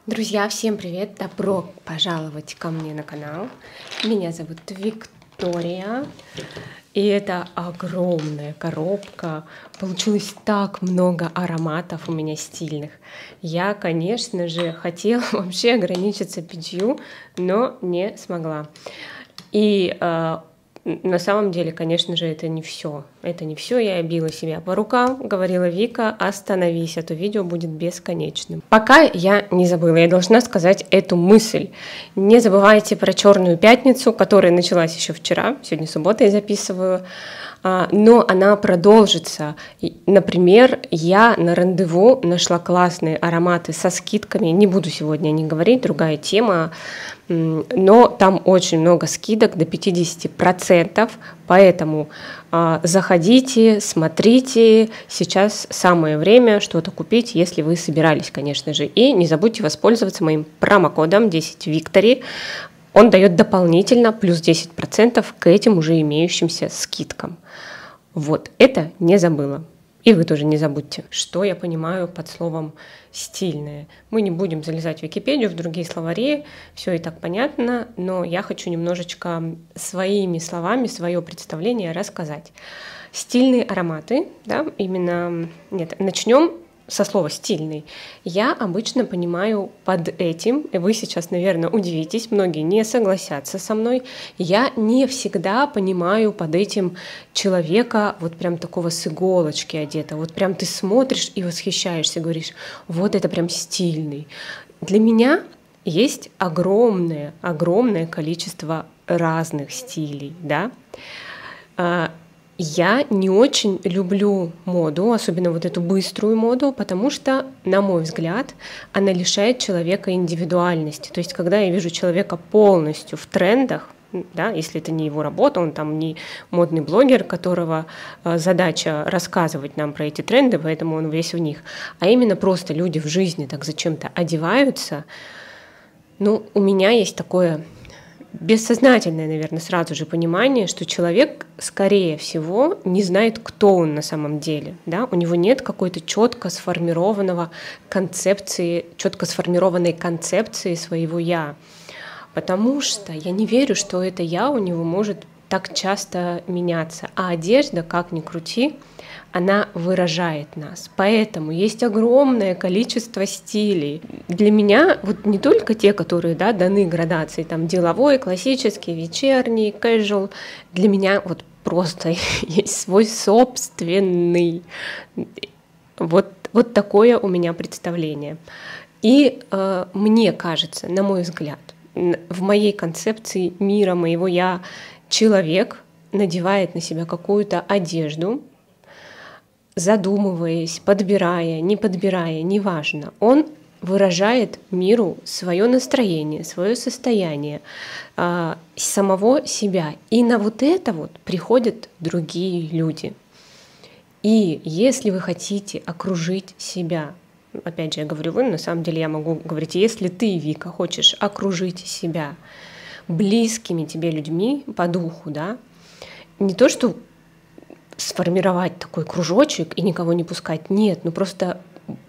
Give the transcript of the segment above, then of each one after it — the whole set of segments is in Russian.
Друзья, всем привет! Добро пожаловать ко мне на канал. Меня зовут Виктория. И это огромная коробка. Получилось так много ароматов у меня стильных. Я, конечно же, хотела вообще ограничиться 5, но не смогла. И на самом деле, конечно же, это не все. Это не все. Я била себя по рукам, говорила: Вика, остановись, а то видео будет бесконечным. Пока я не забыла, я должна сказать эту мысль. Не забывайте про Черную пятницу, которая началась еще вчера. Сегодня суббота, я записываю. Но она продолжится. Например, я на рандеву нашла классные ароматы со скидками. Не буду сегодня о них говорить, другая тема. Но там очень много скидок, до 50%. Поэтому заходите, смотрите. Сейчас самое время что-то купить, если вы собирались, конечно же. И не забудьте воспользоваться моим промокодом 10Victory. Он дает дополнительно плюс 10% к этим уже имеющимся скидкам. Вот, это не забыла. И вы тоже не забудьте. Что я понимаю под словом «стильное»? Мы не будем залезать в Википедию, в другие словари, все и так понятно, но я хочу немножечко своими словами свое представление рассказать. Стильные ароматы, да, именно... Нет, начнем со слова «стильный». Я обычно понимаю под этим, и вы сейчас, наверное, удивитесь, многие не согласятся со мной, я не всегда понимаю под этим человека вот прям такого с иголочки одета, вот прям ты смотришь и восхищаешься, говоришь: вот это прям стильный. Для меня есть огромное количество разных стилей, да. Я не очень люблю моду, особенно вот эту быструю моду, потому что, на мой взгляд, она лишает человека индивидуальности. То есть, когда я вижу человека полностью в трендах, да, если это не его работа, он там не модный блогер, которого задача рассказывать нам про эти тренды, поэтому он весь в них, а именно просто люди в жизни так зачем-то одеваются, ну, у меня есть такое... бессознательное, наверное, сразу же понимание, что человек, скорее всего, не знает, кто он на самом деле. Да? У него нет какой-то четко сформированной концепции своего «я». Потому что я не верю, что это «я» у него может так часто меняться. А одежда, как ни крути, она выражает нас. Поэтому есть огромное количество стилей. Для меня вот не только те, которые, да, даны градации, там деловой, классический, вечерний, casual. Для меня вот просто есть свой собственный. Вот такое у меня представление. И мне кажется, на мой взгляд, в моей концепции мира, моего «я», человек надевает на себя какую-то одежду, задумываясь, подбирая, не подбирая, неважно, он выражает миру свое настроение, свое состояние, самого себя. И на вот это вот приходят другие люди. И если вы хотите окружить себя, опять же, я говорю вы, на самом деле я могу говорить, если ты, Вика, хочешь окружить себя близкими тебе людьми по духу, да, не то, что сформировать такой кружочек и никого не пускать. Нет, ну просто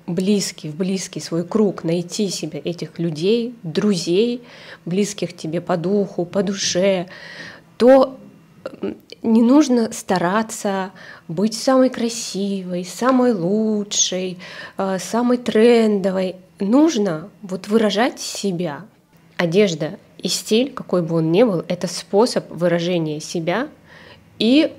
в близкий свой круг, найти себе этих людей, друзей, близких тебе по духу, по душе, то не нужно стараться быть самой красивой, самой лучшей, самой трендовой. Нужно вот выражать себя. Одежда и стиль, какой бы он ни был, это способ выражения себя и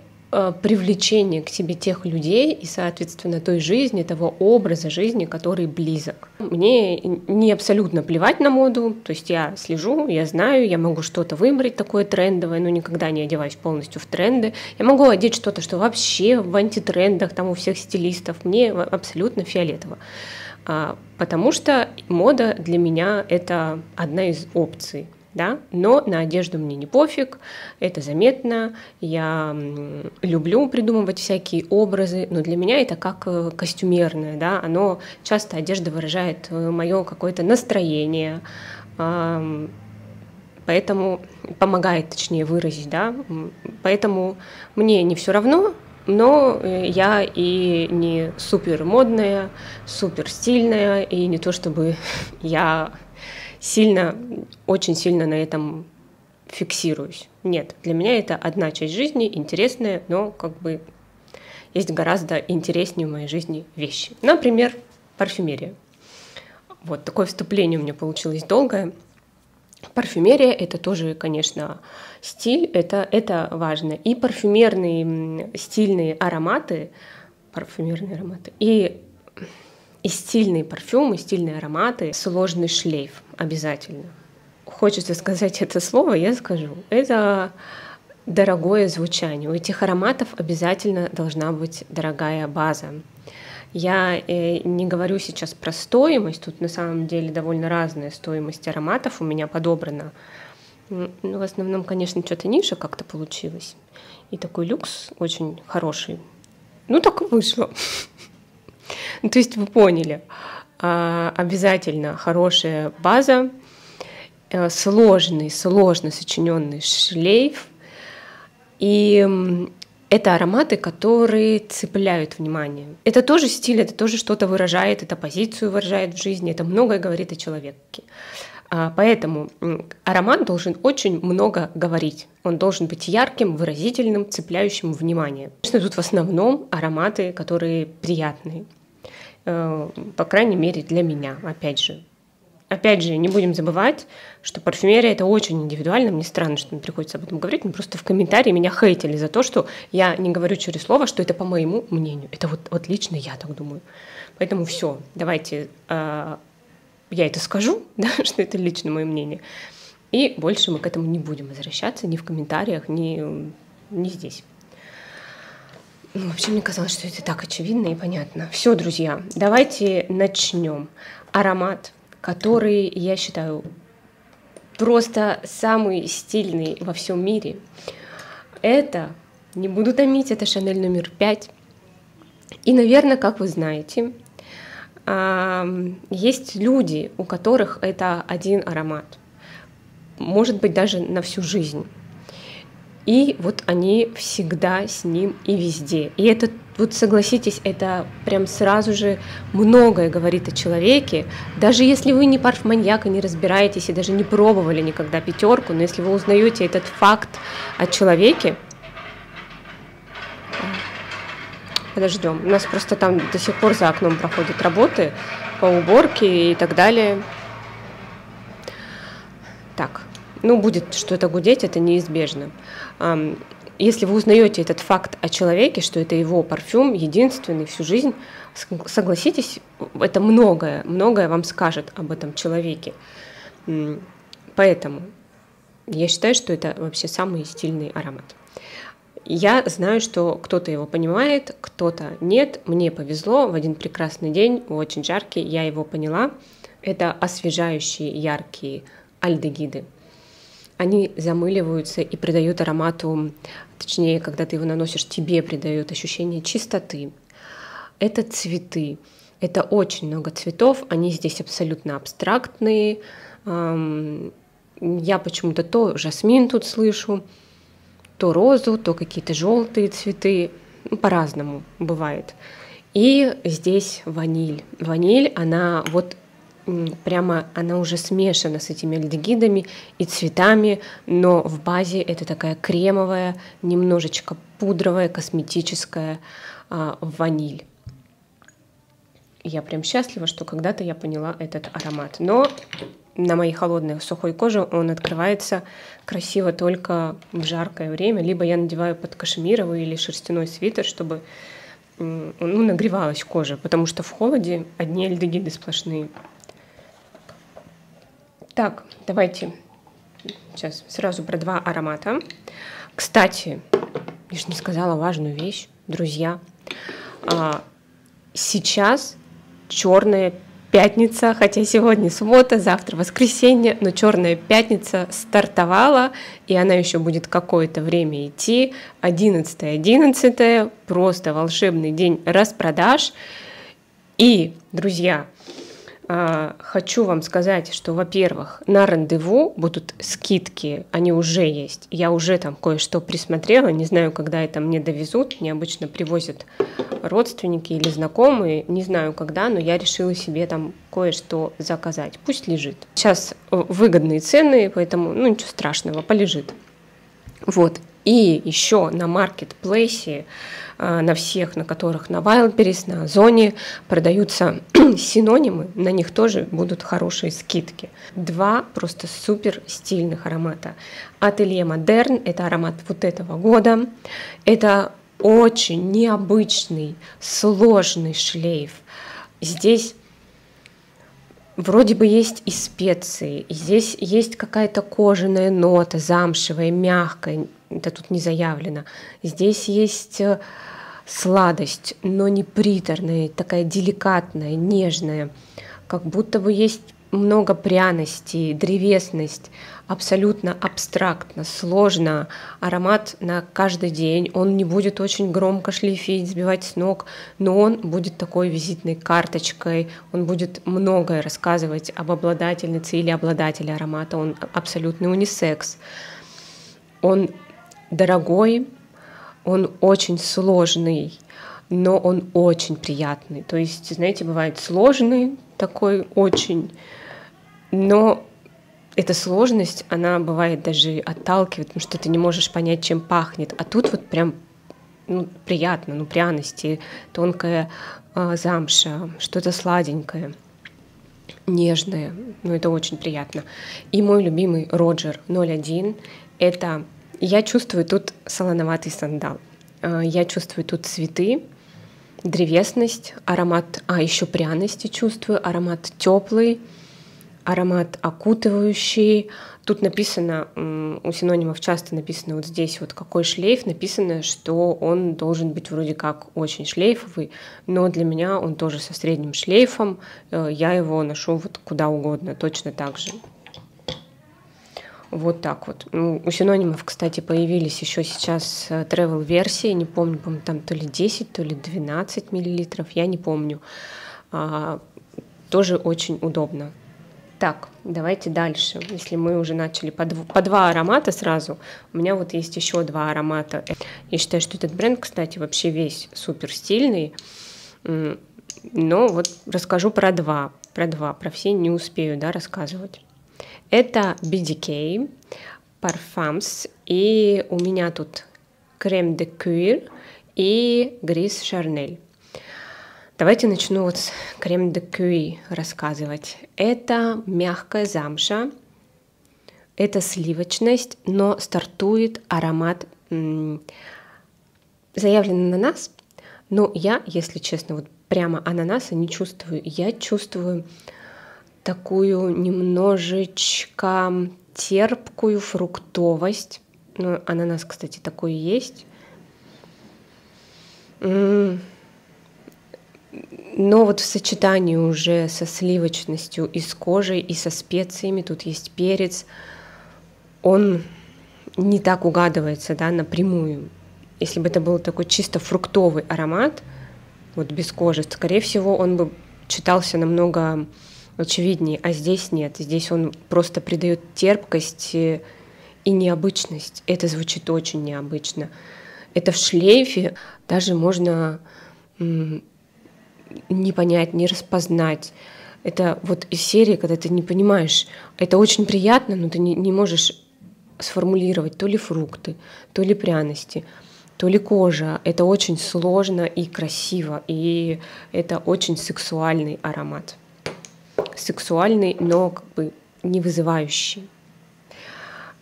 привлечение к себе тех людей и, соответственно, той жизни, того образа жизни, который близок. Мне не абсолютно плевать на моду, то есть я слежу, я знаю, я могу что-то выбрать такое трендовое, но никогда не одеваюсь полностью в тренды. Я могу одеть что-то, что вообще в антитрендах, там у всех стилистов, мне абсолютно фиолетово. Потому что мода для меня — это одна из опций. Да? Но на одежду мне не пофиг, это заметно, я люблю придумывать всякие образы, но для меня это как костюмерное, да? Оно часто, одежда выражает мое какое-то настроение, поэтому помогает, точнее, выразить, да? Поэтому мне не все равно, но я и не супер модная, супер стильная, и не то чтобы я сильно, очень сильно на этом фиксируюсь. Нет, для меня это одна часть жизни, интересная, но как бы есть гораздо интереснее в моей жизни вещи. Например, парфюмерия. Вот такое вступление у меня получилось долгое. Парфюмерия — это тоже, конечно, стиль, это важно. И парфюмерные стильные ароматы, и стильные парфюмы, стильные ароматы, сложный шлейф обязательно. Хочется сказать это слово, я скажу. Это дорогое звучание. У этих ароматов обязательно должна быть дорогая база. Я не говорю сейчас про стоимость, тут на самом деле довольно разная стоимость ароматов у меня подобрана. Ну, в основном, конечно, что-то ниша как-то получилось. И такой люкс очень хороший. Ну, так и вышло. То есть вы поняли. Обязательно хорошая база, сложно сочиненный шлейф. И это ароматы, которые цепляют внимание. Это тоже стиль, это тоже что-то выражает, это позицию выражает в жизни, это многое говорит о человеке. Поэтому аромат должен очень много говорить. Он должен быть ярким, выразительным, цепляющим внимание. Конечно, тут в основном ароматы, которые приятные. По крайней мере, для меня, опять же. Опять же, не будем забывать, что парфюмерия — это очень индивидуально. Мне странно, что мне приходится об этом говорить. Но просто в комментарии меня хейтили за то, что я не говорю через слово, что это по моему мнению. Это вот лично я так думаю. Поэтому все, давайте я это скажу, да, что это лично мое мнение. И больше мы к этому не будем возвращаться ни в комментариях, ни здесь. Ну, вообще, мне казалось, что это так очевидно и понятно. Все, друзья, давайте начнем. Аромат, который, я считаю, просто самый стильный во всем мире. Это, не буду томить, это Шанель номер 5. И, наверное, как вы знаете, есть люди, у которых это один аромат. Может быть, даже на всю жизнь. И вот они всегда с ним и везде. И это, вот согласитесь, это прям сразу же многое говорит о человеке. Даже если вы не парфманьяк и не разбираетесь, и даже не пробовали никогда пятерку, но если вы узнаете этот факт о человеке, подождем, у нас просто там до сих пор за окном проходят работы по уборке и так далее. Так. Ну, будет что-то гудеть, это неизбежно. Если вы узнаете этот факт о человеке, что это его парфюм, единственный всю жизнь, согласитесь, это многое вам скажет об этом человеке. Поэтому я считаю, что это вообще самый стильный аромат. Я знаю, что кто-то его понимает, кто-то нет. Мне повезло, в один прекрасный день, очень жаркий, я его поняла. Это освежающие яркие альдегиды. Они замыливаются и придают аромату, точнее, когда ты его наносишь, тебе придают ощущение чистоты. Это цветы, это очень много цветов, они здесь абсолютно абстрактные. Я почему-то то жасмин тут слышу, то розу, то какие-то желтые цветы, по-разному бывает. И здесь ваниль. Ваниль, она вот прямо она уже смешана с этими альдегидами и цветами, но в базе это такая кремовая, немножечко пудровая, косметическая ваниль. Я прям счастлива, что когда-то я поняла этот аромат. Но на моей холодной сухой коже он открывается красиво только в жаркое время. Либо я надеваю под кашемировый или шерстяной свитер, чтобы нагревалась кожа, потому что в холоде одни альдегиды сплошные. Так, давайте сейчас сразу про два аромата. Кстати, я же не сказала важную вещь, друзья. Сейчас Черная пятница, хотя сегодня суббота, завтра воскресенье, но Черная пятница стартовала, и она еще будет какое-то время идти. 11.11, просто волшебный день распродаж. И, друзья, Хочу вам сказать, что, во-первых, на Рандеву будут скидки, они уже есть. Я уже там кое-что присмотрела, не знаю, когда это мне довезут. Мне обычно привозят родственники или знакомые, не знаю когда, но я решила себе там кое-что заказать. Пусть лежит. Сейчас выгодные цены, поэтому, ну, ничего страшного, полежит. Вот. И еще на маркетплейсе, на всех, на которых на Wildberries, на Озоне продаются синонимы, на них тоже будут хорошие скидки. Два просто супер стильных аромата. Atelier Moderne, это аромат вот этого года. Это очень необычный, сложный шлейф. Здесь вроде бы есть и специи, и здесь есть какая-то кожаная нота, замшевая, мягкая, это тут не заявлено. Здесь есть сладость, но не приторная, такая деликатная, нежная, как будто бы есть много пряностей, древесность, абсолютно абстрактно, сложно. Аромат на каждый день, он не будет очень громко шлейфить, сбивать с ног, но он будет такой визитной карточкой, он будет многое рассказывать об обладательнице или обладателе аромата, он абсолютный унисекс. Он дорогой, он очень сложный, но он очень приятный. То есть, знаете, бывает сложный такой очень, но эта сложность, она бывает даже отталкивает, потому что ты не можешь понять, чем пахнет. А тут вот прям приятно, пряности, тонкая замша, что-то сладенькое, нежное. Это очень приятно. И мой любимый Роджер 01, это я чувствую тут солоноватый сандал. Я чувствую тут цветы, древесность, аромат, еще пряности чувствую, аромат теплый, аромат окутывающий. Тут написано, у синонимов часто написано вот здесь вот какой шлейф, написано, что он должен быть вроде как очень шлейфовый, но для меня он тоже со средним шлейфом, я его ношу вот куда угодно, точно так же. Вот так вот. У синонимов, кстати, появились еще сейчас travel-версии, не помню, по-моему, там то ли 10, то ли 12 миллилитров, я не помню. Тоже очень удобно. Так, давайте дальше. Если мы уже начали по два аромата сразу, у меня вот есть еще два аромата. Я считаю, что этот бренд, кстати, вообще весь супер стильный. Но вот расскажу про два. Про все не успею, да, рассказывать. Это BDK, Parfums, и у меня тут Crème de Cuir и Gris Charnel. Давайте начну вот с Crème de Cuir рассказывать. Это мягкая замша, это сливочность, но стартует аромат, заявлен ананас, но я, если честно, вот прямо ананаса не чувствую. Я чувствую такую немножечко терпкую фруктовость. Ну, ананас, кстати, такой есть. Но вот в сочетании уже со сливочностью и с кожей, и со специями, тут есть перец, он не так угадывается, да, напрямую. Если бы это был такой чисто фруктовый аромат, вот без кожи, скорее всего, он бы читался намного очевиднее, а здесь нет. Здесь он просто придает терпкость и необычность. Это звучит очень необычно. Это в шлейфе даже можно не понять, не распознать. Это вот из серии, когда ты не понимаешь, это очень приятно, но ты не можешь сформулировать то ли фрукты, то ли пряности, то ли кожа. Это очень сложно и красиво, и это очень сексуальный аромат. Сексуальный, но как бы не вызывающий.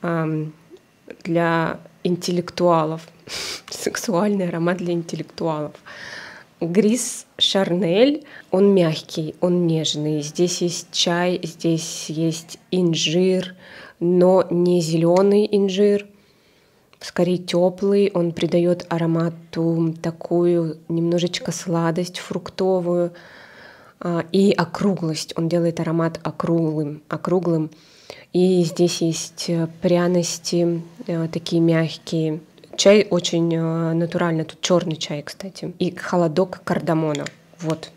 Для интеллектуалов. Сексуальный аромат для интеллектуалов. Грис Шарнель, он мягкий, он нежный. Здесь есть чай, здесь есть инжир, но не зеленый инжир, скорее теплый. Он придает аромату такую немножечко сладость фруктовую и округлость. Он делает аромат округлым. И здесь есть пряности такие мягкие. Чай очень натуральный, тут черный чай, кстати. И холодок кардамона. Вот,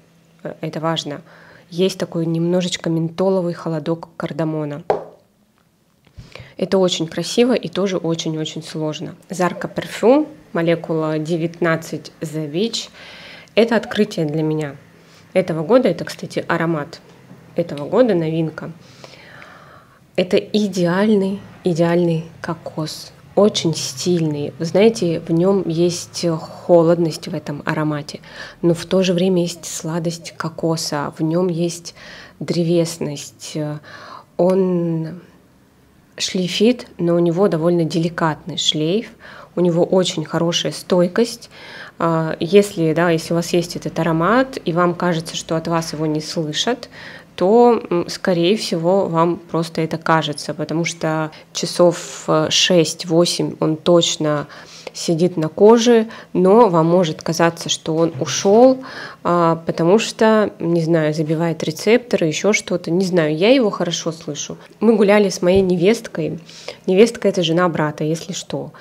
это важно. есть такой немножечко ментоловый холодок кардамона. Это очень красиво и тоже очень-очень сложно. Zarka Parfum, молекула 19 The Witch. Это открытие для меня этого года. Это, кстати, аромат этого года, новинка. Это идеальный кокос. Очень стильный. Вы знаете, в нем есть холодность в этом аромате, но в то же время есть сладость кокоса, в нем есть древесность. Он шлейфит, но у него довольно деликатный шлейф, у него очень хорошая стойкость. Если у вас есть этот аромат, и вам кажется, что от вас его не слышат, то, скорее всего, вам просто это кажется, потому что часов 6-8 он точно сидит на коже, но вам может казаться, что он ушел, потому что, не знаю, забивает рецепторы, еще что-то, не знаю, я его хорошо слышу. Мы гуляли с моей невесткой. Невестка — это жена брата, если что.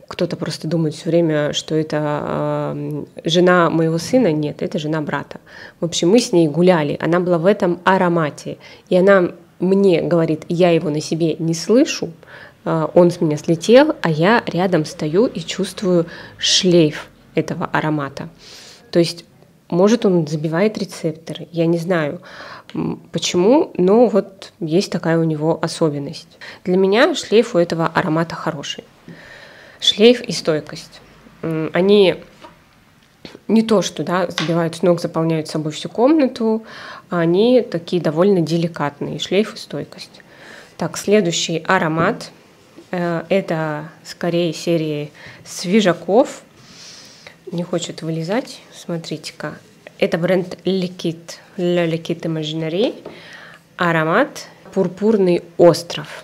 Кто-то просто думает все время, что это жена моего сына. Нет, это жена брата. В общем, мы с ней гуляли. Она была в этом аромате. И она мне говорит, я его на себе не слышу, он с меня слетел, а я рядом стою и чувствую шлейф этого аромата. То есть, может, он забивает рецепторы. Я не знаю, почему, но вот есть такая у него особенность. Для меня шлейф у этого аромата хороший. Шлейф и стойкость. Они не то, что забивают с ног, заполняют собой всю комнату, а они такие довольно деликатные. Шлейф и стойкость. Так, следующий аромат. Это скорее серии свежаков. Не хочет вылезать. Смотрите-ка. Это бренд Liquid, Le Liquid Imaginary. Аромат «Пурпурный остров».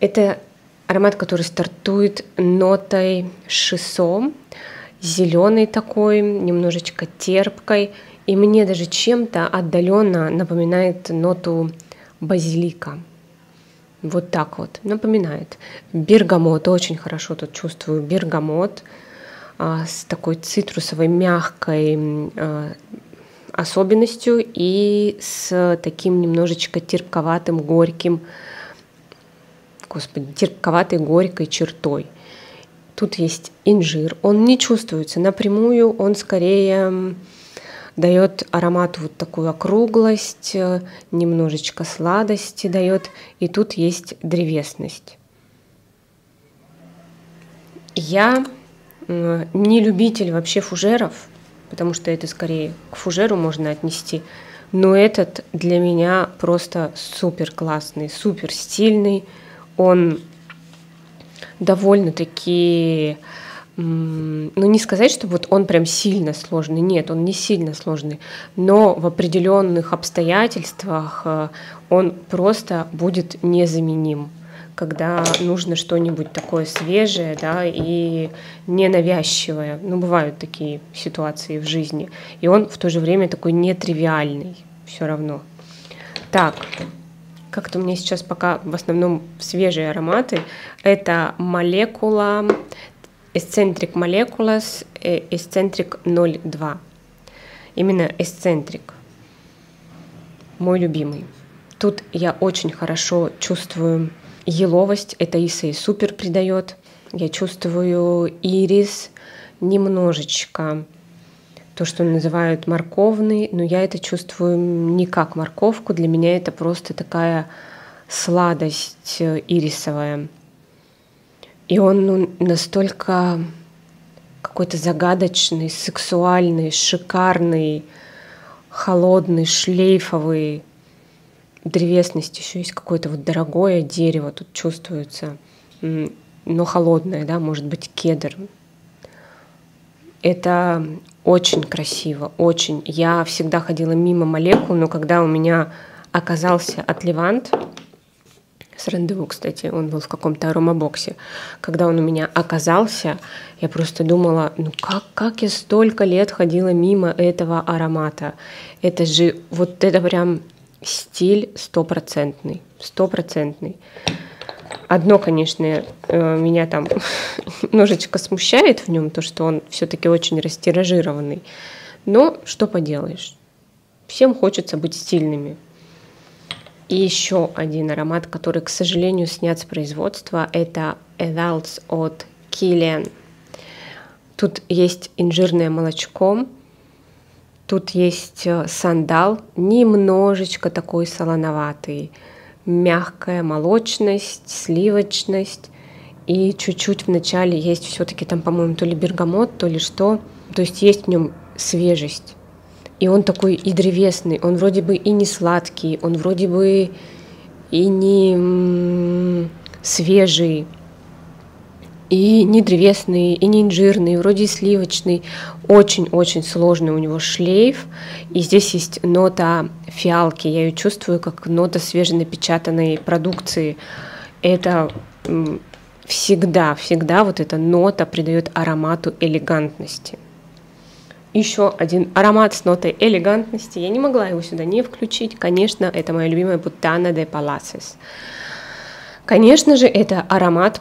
Это аромат, который стартует нотой шисо, зеленой такой, немножечко терпкой, и мне даже чем-то отдаленно напоминает ноту базилика. Вот так вот напоминает. Бергамот, очень хорошо тут чувствую бергамот с такой цитрусовой мягкой особенностью и с таким немножечко терпковатым, горьким, терпковатой, горькой чертой. Тут есть инжир. Он не чувствуется напрямую, он скорее дает аромату вот такую округлость, немножечко сладости дает, и тут есть древесность. Я не любитель вообще фужеров, потому что это скорее к фужеру можно отнести, но этот для меня просто супер классный, супер стильный. Он довольно-таки, не сказать, что вот он прям сильно сложный. Нет, он не сильно сложный, но в определенных обстоятельствах он просто будет незаменим, когда нужно что-нибудь такое свежее, и ненавязчивое. Бывают такие ситуации в жизни. И он в то же время такой нетривиальный все равно. Так. Как-то у меня сейчас пока в основном свежие ароматы. Это молекула Eccentric Molecules Eccentric 02. Именно Eccentric. Мой любимый. Тут я очень хорошо чувствую еловость. Это Иса и Супер придает. Я чувствую ирис немножечко. То, что называют морковный, но я это чувствую не как морковку. Для меня это просто такая сладость ирисовая. И он настолько какой-то загадочный, сексуальный, шикарный, холодный, шлейфовый. Древесность еще есть, какое-то вот дорогое дерево тут чувствуется, но холодное, может быть, кедр. Это очень красиво, очень. Я всегда ходила мимо молекул, но когда у меня оказался Отливант, с рандеву, кстати, он был в каком-то аромабоксе, когда он у меня оказался, я просто думала, как я столько лет ходила мимо этого аромата. Это же, вот это прям стиль стопроцентный. Одно, конечно, меня там немножечко смущает в нем, то, что он все-таки очень растиражированный. Но что поделаешь? Всем хочется быть стильными. И еще один аромат, который, к сожалению, снят с производства, это Adults от Kilian. Тут есть инжирное молочко, тут есть сандал, немножечко такой солоноватый, мягкая молочность, сливочность, и чуть-чуть в начале есть все-таки там, по-моему, то ли бергамот, то ли что, то есть есть в нем свежесть. И он такой и древесный, он вроде бы и не сладкий, он вроде бы и не свежий, и не древесный, и не инжирный, вроде и сливочный. Очень-очень сложный у него шлейф. И здесь есть нота фиалки. Я ее чувствую как нота свеженапечатанной продукции. Это всегда вот эта нота придает аромату элегантности. Еще один аромат с нотой элегантности. Я не могла его сюда не включить. Конечно, это моя любимая Butana de Palaces. Конечно же, это аромат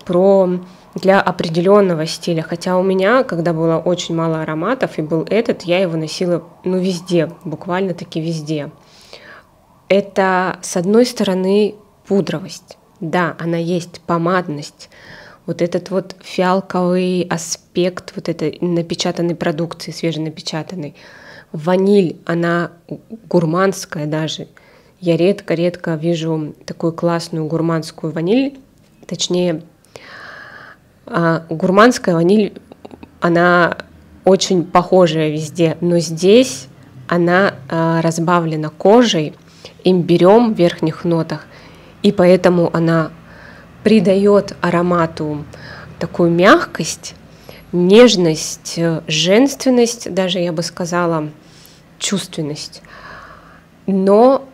для определенного стиля. Хотя у меня, когда было очень мало ароматов, и был этот, я его носила везде, буквально-таки везде. Это, с одной стороны, пудровость. Да, она есть, помадность. Вот этот вот фиалковый аспект вот этой напечатанной продукции, свеженапечатанной. Ваниль, она гурманская даже. Я редко вижу такую классную гурманскую ваниль. Точнее, гурманская ваниль, она очень похожая везде, но здесь она разбавлена кожей, имбирем в верхних нотах, и поэтому она придает аромату такую мягкость, нежность, женственность, даже я бы сказала, чувственность. Но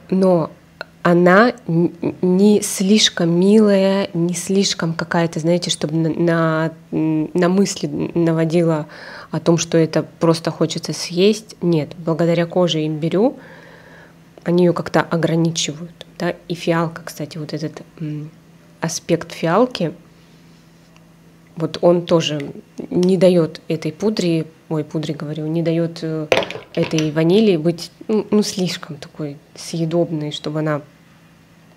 она не слишком милая, не слишком какая-то, знаете, чтобы на мысли наводила о том, что это просто хочется съесть. Нет, благодаря коже и имбирю они ее как-то ограничивают. Да? И фиалка, кстати, вот этот аспект фиалки, вот он тоже не дает этой пудре не дает этой ванили быть слишком такой съедобной, чтобы она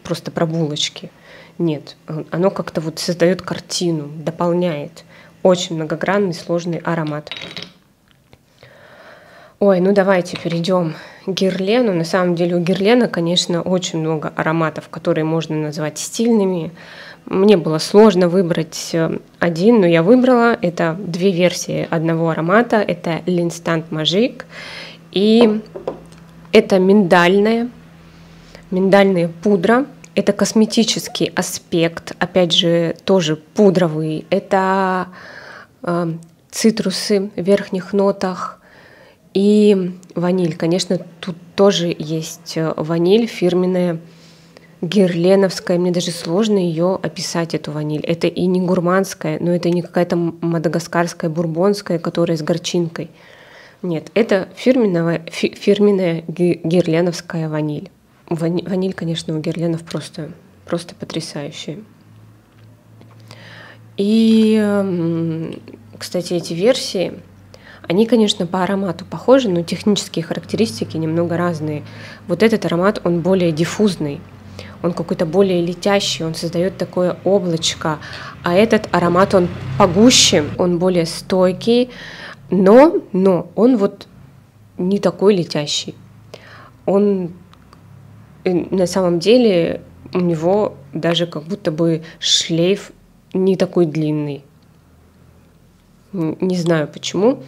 просто про булочки. Нет, оно как-то вот создает картину, дополняет. Очень многогранный, сложный аромат. Ой, давайте перейдем к Герлену. На самом деле у Герлена, конечно, очень много ароматов, которые можно назвать стильными. Мне было сложно выбрать один, но я выбрала. Это две версии одного аромата. Это L'Instant Magique. И это миндальная пудра. Это косметический аспект, опять же, тоже пудровый. Это цитрусы в верхних нотах. И ваниль. Конечно, тут тоже есть ваниль фирменная, герленовская. Мне даже сложно ее описать, эту ваниль. Это и не гурманская, но это не какая-то мадагаскарская, бурбонская, которая с горчинкой. Нет, это фирменная герленовская ваниль. Ваниль, конечно, у герленов просто потрясающая. И, кстати, эти версии, они, конечно, по аромату похожи, но технические характеристики немного разные. Вот этот аромат, он более диффузный, он какой-то более летящий, он создает такое облачко, а этот аромат, он погуще, он более стойкий, но он вот не такой летящий. Он на самом деле, у него даже как будто бы шлейф не такой длинный. Не знаю почему.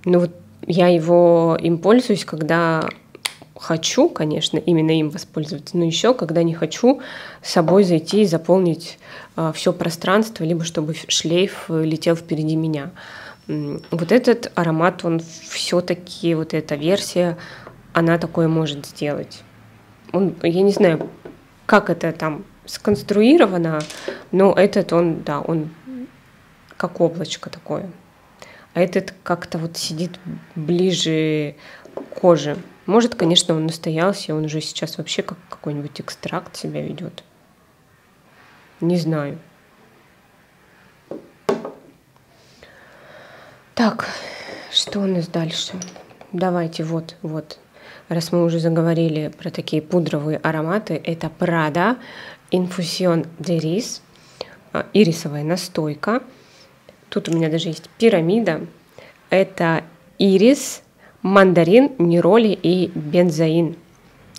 Но вот я им пользуюсь, когда хочу, конечно, именно им воспользоваться, но еще когда не хочу с собой зайти и заполнить все пространство, либо чтобы шлейф летел впереди меня. Вот этот аромат, он все-таки, вот эта версия, она такое может сделать. Я не знаю, как это там сконструировано, но этот он как облачко такое. А этот как-то вот сидит ближе к коже. Может, конечно, он настоялся, он уже сейчас вообще как какой-нибудь экстракт себя ведет. Не знаю. Так, что у нас дальше? Давайте, вот. раз мы уже заговорили про такие пудровые ароматы, это Prada Infusion d'Iris, ирисовая настойка. Тут у меня даже есть пирамида. Это ирис, мандарин, нероли и бензоин.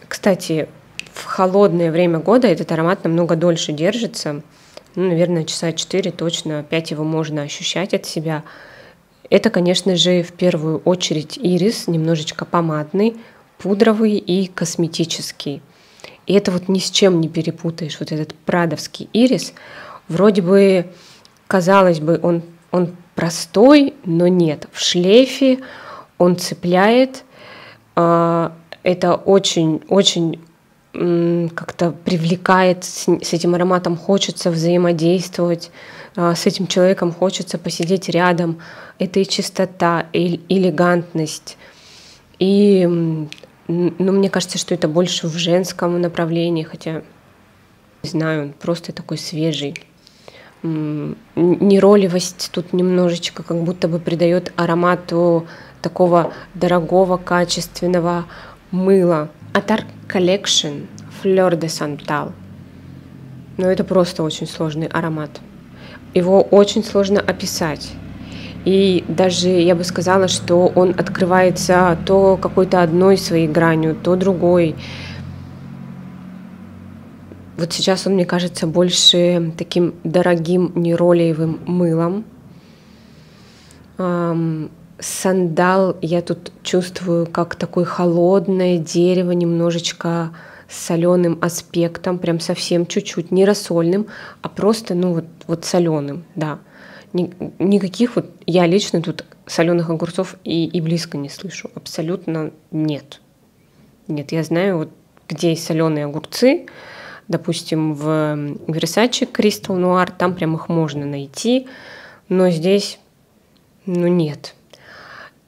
Кстати, в холодное время года этот аромат намного дольше держится. Ну, наверное, часа 4 точно, 5 его можно ощущать от себя. Это, конечно же, в первую очередь ирис, немножечко помадный, пудровый и косметический. И это вот ни с чем не перепутаешь. Вот этот прадовский ирис, вроде бы, казалось бы, он простой, но нет. В шлейфе он цепляет. Это очень как-то привлекает, с этим ароматом хочется взаимодействовать, с этим человеком хочется посидеть рядом. Это и чистота, и элегантность. И мне кажется, что это больше в женском направлении, хотя, не знаю, он просто такой свежий. Неролевость тут немножечко как будто бы придает аромату такого дорогого, качественного мыла. Attar Collection Fleur de Santal. Но это просто очень сложный аромат. Его очень сложно описать. И даже я бы сказала, что он открывается то какой-то одной своей гранью, то другой. Вот сейчас он, мне кажется, больше таким дорогим неролеевым мылом. Сандал я тут чувствую как такое холодное дерево, немножечко с соленым аспектом, прям совсем чуть-чуть, не рассольным, а просто, вот соленым, да. Никаких вот, я лично тут соленых огурцов и близко не слышу, абсолютно нет. Нет, я знаю, вот где есть соленые огурцы, допустим, в Versace Crystal Noir, там прям их можно найти, но здесь, нет.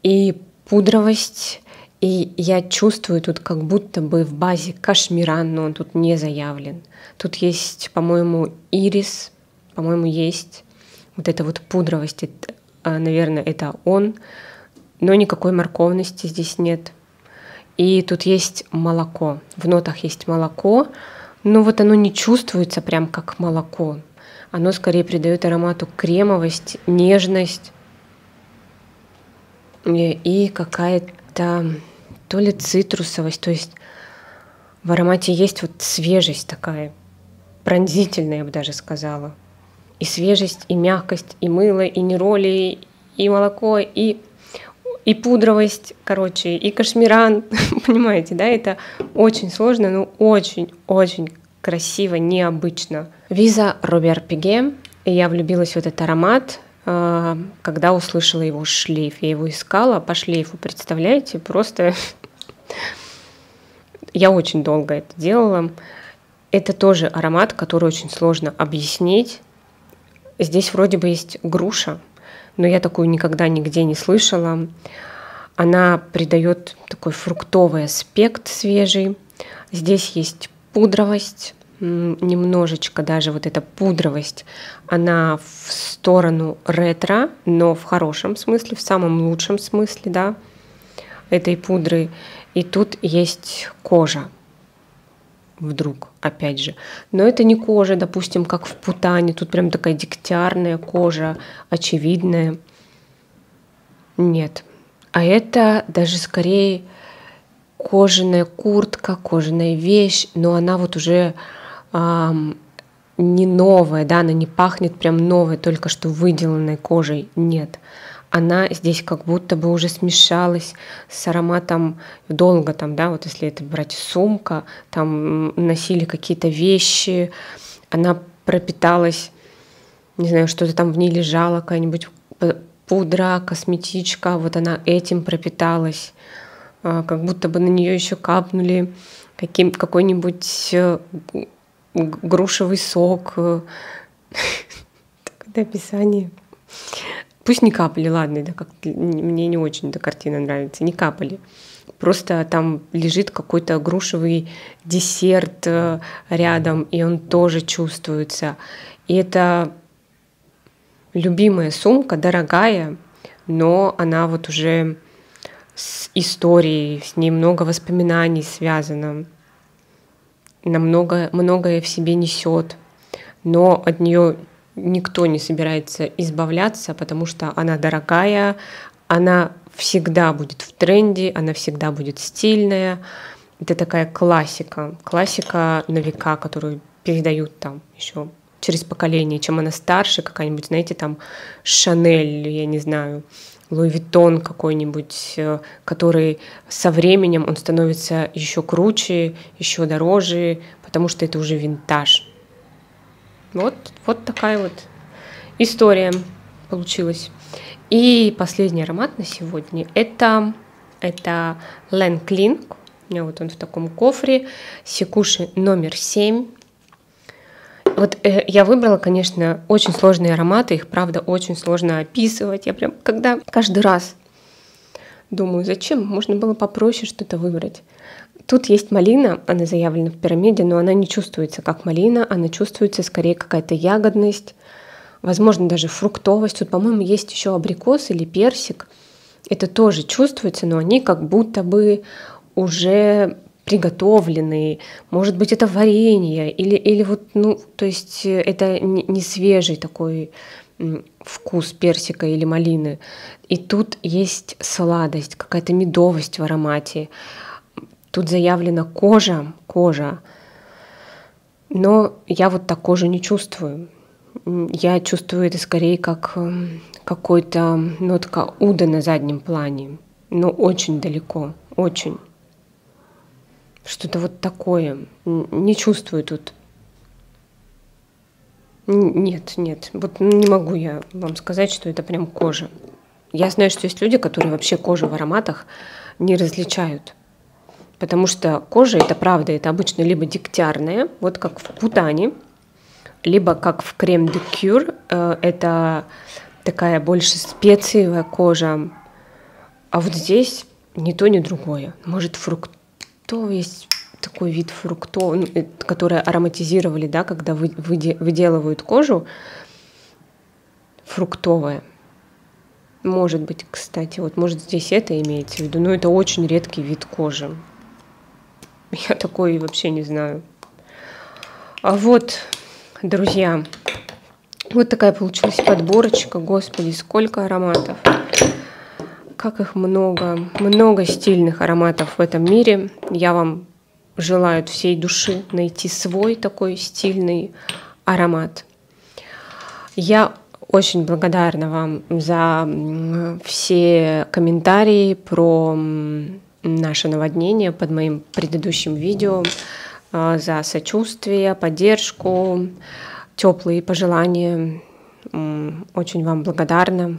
И пудровость, и я чувствую тут как будто бы в базе кашмиран, но он тут не заявлен. Тут есть, по-моему, ирис, по-моему, есть вот эта вот пудровость, это, наверное, это он, но никакой морковности здесь нет. И тут есть молоко, в нотах есть молоко, но вот оно не чувствуется прям как молоко. Оно скорее придает аромату кремовость, нежность и какая-то то ли цитрусовость. То есть в аромате есть вот свежесть такая, пронзительная, я бы даже сказала. И свежесть, и мягкость, и мыло, и нероли, и молоко, и пудровость, короче, и кашмиран. Понимаете, да? Это очень сложно, но очень-очень красиво, необычно. Виза Робер Пиге. Я влюбилась в этот аромат, когда услышала его шлейф. Я его искала по шлейфу, представляете? Просто я очень долго это делала. Это тоже аромат, который очень сложно объяснить. Здесь вроде бы есть груша, но я такую никогда нигде не слышала. Она придает такой фруктовый аспект свежий. Здесь есть пудровость, немножечко даже вот эта пудровость, она в сторону ретро, но в хорошем смысле, в самом лучшем смысле, да, этой пудры. И тут есть кожа. Вдруг, опять же. Но это не кожа, допустим, как в Путане. Тут прям такая дегтярная кожа, очевидная. Нет. А это даже скорее кожаная куртка, кожаная вещь, но она вот уже не новая, да, она не пахнет прям новой, только что выделанной кожей. Нет. Она здесь как будто бы уже смешалась с ароматом долго там, да, вот если это брать сумка, там носили какие-то вещи, она пропиталась, не знаю, что-то там в ней лежало, какая-нибудь пудра, косметичка, вот она этим пропиталась, как будто бы на нее еще капнули какой-нибудь грушевый сок. Такое описание. Пусть не капали, ладно, да, мне не очень эта картина нравится, не капали. Просто там лежит какой-то грушевый десерт рядом, и он тоже чувствуется. И это любимая сумка, дорогая, но она вот уже с историей, с ней много воспоминаний связано, многое в себе несет, но от нее никто не собирается избавляться, потому что она дорогая, она всегда будет в тренде, она всегда будет стильная. Это такая классика на века, которую передают там еще через поколение. Чем она старше, какая-нибудь, знаете, там Шанель, я не знаю, Луи Виттон какой-нибудь, который со временем он становится еще круче, еще дороже, потому что это уже винтаж. Вот такая вот история получилась. И последний аромат на сегодня это Лэн Клинг. У меня вот он в таком кофре. Сикуши номер 7. Вот я выбрала, конечно, очень сложные ароматы. Их, правда, очень сложно описывать. Я прям каждый раз думаю, зачем? Можно было попроще что-то выбрать. Тут есть малина, она заявлена в пирамиде, но она не чувствуется как малина, она чувствуется скорее какая-то ягодность, возможно, даже фруктовость. Тут, по-моему, есть еще абрикос или персик. Это тоже чувствуется, но они как будто бы уже приготовленные. Может быть, это варенье или вот, то есть это не свежий такой вкус персика или малины. И тут есть сладость, какая-то медовость в аромате. Тут заявлена кожа, но я вот так кожу не чувствую. Я чувствую это скорее как какой-то нотка уда на заднем плане, но очень далеко, очень. Что-то вот такое. Не чувствую тут. Нет, вот не могу я вам сказать, что это прям кожа. Я знаю, что есть люди, которые вообще кожу в ароматах не различают. Потому что кожа, это правда, это обычно либо дегтярная, вот как в Путане, либо как в крем де кюр, это такая больше специевая кожа. А вот здесь ни то, ни другое. Может, фруктовый есть такой вид фруктов, которые ароматизировали, да, когда выделывают кожу, фруктовая. Может быть, кстати, вот может здесь это имеется в виду, но это очень редкий вид кожи. Я такой вообще не знаю. А вот, друзья, вот такая получилась подборочка. Господи, сколько ароматов. Как их много. Много стильных ароматов в этом мире. Я вам желаю от всей души найти свой такой стильный аромат. Я очень благодарна вам за все комментарии про наше наводнение под моим предыдущим видео, за сочувствие, поддержку, теплые пожелания. Очень вам благодарна.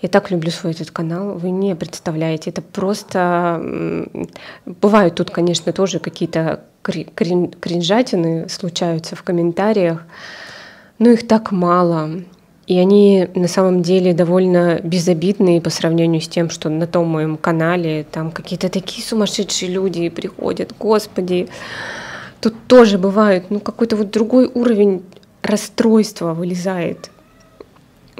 Я так люблю свой этот канал, вы не представляете. Это просто... Бывают тут, конечно, тоже какие-то кринжатины случаются в комментариях, но их так мало. И они на самом деле довольно безобидные по сравнению с тем, что на том моем канале там какие-то такие сумасшедшие люди приходят. Господи, тут тоже бывает, какой-то вот другой уровень расстройства вылезает.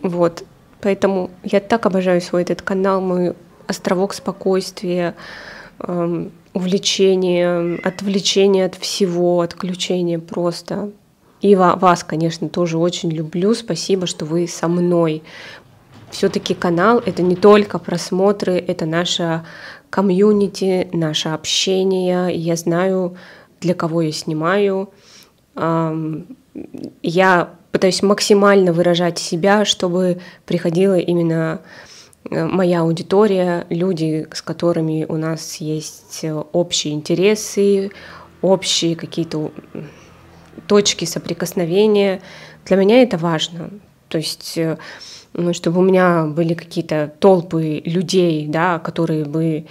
Вот. Поэтому я так обожаю свой этот канал, мой островок спокойствия, увлечения, отвлечения от всего, отключения просто. И вас, конечно, тоже очень люблю. Спасибо, что вы со мной. Все-таки канал — это не только просмотры, это наша комьюнити, наше общение. Я знаю, для кого я снимаю. Я пытаюсь максимально выражать себя, чтобы приходила именно моя аудитория, люди, с которыми у нас есть общие интересы, общие какие-то точки соприкосновения. Для меня это важно. То есть, чтобы у меня были какие-то толпы людей, да, которые бы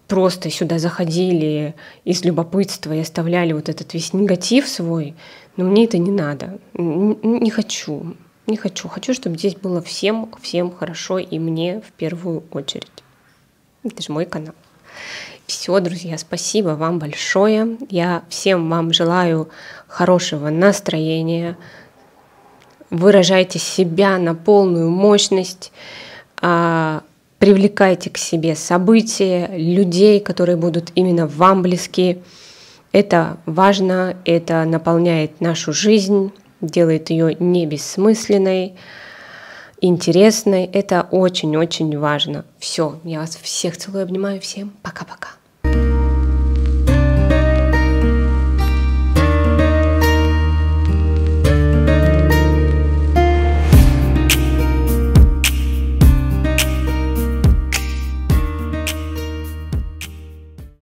просто сюда заходили из любопытства и оставляли вот этот весь негатив свой, но мне это не надо. Не хочу. Хочу, чтобы здесь было всем хорошо, и мне в первую очередь. Это же мой канал. Все, друзья, спасибо вам большое. Я всем вам желаю хорошего настроения. Выражайте себя на полную мощность. Привлекайте к себе события, людей, которые будут именно вам близки. Это важно, это наполняет нашу жизнь, делает ее не бессмысленной, интересной. Это очень-очень важно. Все, я вас всех целую, обнимаю, всем пока-пока.